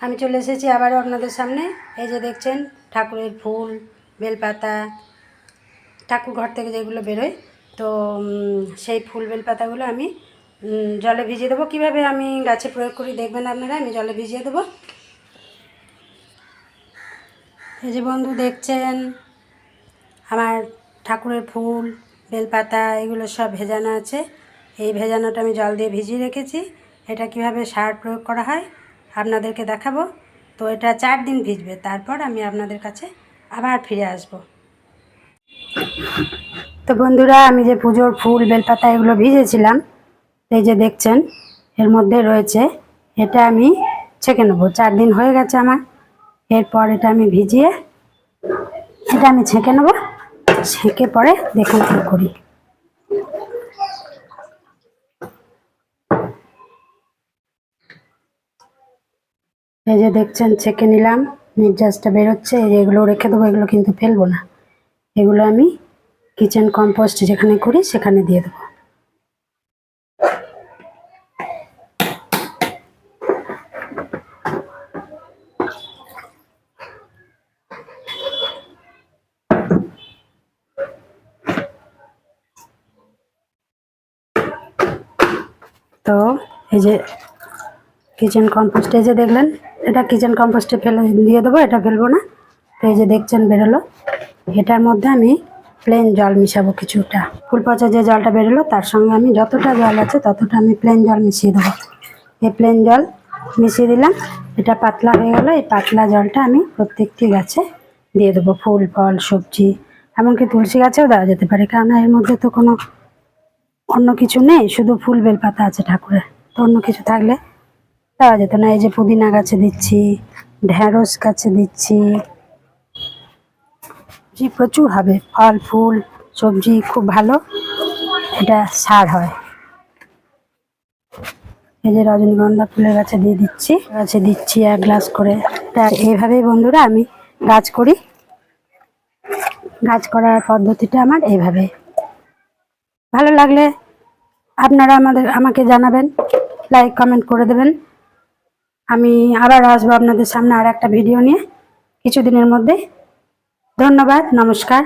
আমি চলে এসেছি আবারও আপনাদের সামনে। এই যে দেখছেন ঠাকুরের ফুল, বেলপাতা, ঠাকুর ঘর থেকে যেগুলো বেরোয়, তো সেই ফুল বেলপাতাগুলো আমি জলে ভিজিয়ে দেবো। কীভাবে আমি গাছে প্রয়োগ করি দেখবেন আপনারা। আমি জলে ভিজিয়ে দেবো। এই যে বন্ধু দেখছেন আমার ঠাকুরের ফুল, বেলপাতা এগুলো সব ভেজানো আছে। এই ভেজানোটা আমি জল দিয়ে ভিজিয়ে রেখেছি। এটা কিভাবে সার প্রয়োগ করা হয় আপনাদেরকে দেখাবো। তো এটা 4 দিন ভিজবে, তারপর আমি আপনাদের কাছে আবার ফিরে আসব। তো বন্ধুরা, আমি যে পুজোর ফুল, বেলপাতা এগুলো ভিজেছিলাম, এই যে দেখছেন এর মধ্যে রয়েছে, এটা আমি ছেঁকে নেবো। 4 দিন হয়ে গেছে আমার। এরপর এটা আমি ভিজিয়ে এটা আমি ছেঁকে নেবো। ছেঁকে পরে দেখুন কী করি। এই যে দেখছেন ছেঁকে নিলাম, নির্যাসটা বেরোচ্ছে। এই যে এগুলো রেখে দেবো, এগুলো কিন্তু ফেলবো না। এগুলো আমি কিচেন কম্পোস্ট যেখানে করি সেখানে দিয়ে দেবো। তো এই যে কিচেন কম্পোস্টে যে দেখলেন, এটা কিচেন কম্পোস্টে ফেলে দিয়ে দেবো, এটা ফেলবো না। তো এই যে দেখছেন বেরোলো। এটার মধ্যে আমি প্লেন জল মিশাবো কিছুটা। ফুল পচা যে জলটা বেরোলো তার সঙ্গে আমি যতটা জল আছে ততটা আমি প্লেন জল মিশিয়ে দেবো। এই প্লেন জল মিশিয়ে দিলাম। এটা পাতলা হয়ে গেলো। এই পাতলা জলটা আমি প্রত্যেকটি গাছে দিয়ে দেবো। ফুল, ফল, সবজি, এমনকি তুলসী গাছেও দেওয়া যেতে পারে, কারণ এর মধ্যে তো কোনো অন্য কিছু নেই, শুধু ফুল বেলপাতা আছে ঠাকুরের। তো অন্য কিছু থাকলে দেওয়া যেত না। এই যে পুদিনা গাছে দিচ্ছি, ঢ্যাঁড়স গাছে দিচ্ছি, যে প্রচুর হবে ফল, ফুল, সবজি, খুব ভালো এটা সার হয়। এই যে রজনীগন্ধা ফুলের গাছে দিয়ে দিচ্ছি, গাছে দিচ্ছি 1 গ্লাস করে। তা এইভাবেই বন্ধুরা আমি গাছ করি। গাছ করার পদ্ধতিটা আমার এইভাবে। ভালো লাগলে আপনারা আমাকে জানাবেন, লাইক কমেন্ট করে দেবেন। আমি আবার আসবো আপনাদের সামনে আর একটা ভিডিও নিয়ে কিছুদিনের মধ্যে। ধন্যবাদ, নমস্কার।